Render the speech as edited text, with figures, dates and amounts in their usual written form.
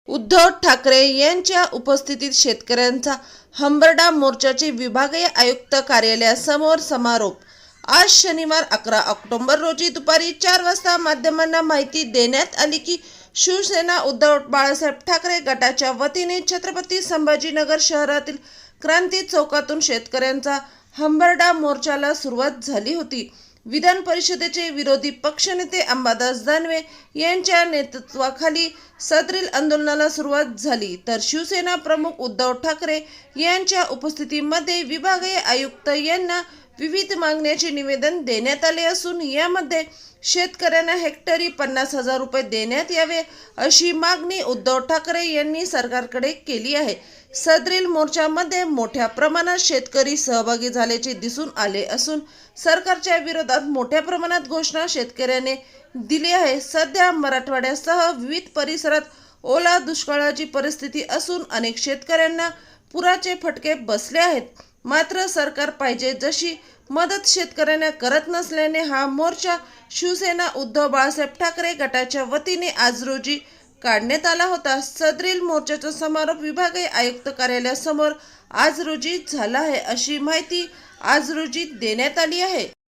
उद्धव ठाकरे यांच्या उपस्थितीत शेतकऱ्यांचा हंबरडा मोर्चाचे विभागीय आयुक्त कार्यालयासमोर समारोप। आज शनिवार 11 ऑक्टोबर रोजी दुपारी 4 वाजता माध्यमांना माहिती देण्यात आली की शिवसेना उद्धव बाळासाहेब ठाकरे गटाच्या वतीने छत्रपती संभाजीनगर शहरातील क्रांती चौकातून शेतकऱ्यांचा हंबरडा मोर्चाला सुरुवात झाली होती। विधान परिषदेचे विरोधी पक्षनेते अंबादास दानवे यांच्या नेतृत्वाखाली सदरील आंदोलनाला सुरुवात झाली, तर शिवसेना प्रमुख उद्धव ठाकरे यांच्या उपस्थितीमध्ये विभागीय आयुक्त यांना विविध मागण्यांचे निवेदन देण्यात आले असून यामध्ये शेतकऱ्यांना हेक्टरी 50,000 रुपये देण्यात यावे अशी मागणी उद्धव ठाकरे यांनी सरकारकडे केली आहे। सदरील मोर्चामध्ये मोठ्या प्रमाणात शेतकरी सहभागी झाल्याचे दिसून आले असून सरकारच्या विरोधात मोठ्या प्रमाणात घोषणा शेतकऱ्याने दिली आहे। सध्या मराठवाड्यासह विविध परिसरात ओला दुष्काळाची परिस्थिती असून अनेक शेतकऱ्यांना पुराचे फटके बसले आहेत। मात्र सरकार पाहिजे जशी मदत शेतकऱ्यांना करत नसल्याने हा मोर्चा शिवसेना उद्धव बाळासाहेब ठाकरे गटाच्या वतीने आज रोजी काढण्यात आला होता। सदरील मोर्चाचा समारोप विभागीय आयुक्त कार्यालयासमोर आज रोजी झाला आहे अशी माहिती आज रोजी देण्यात आली आहे।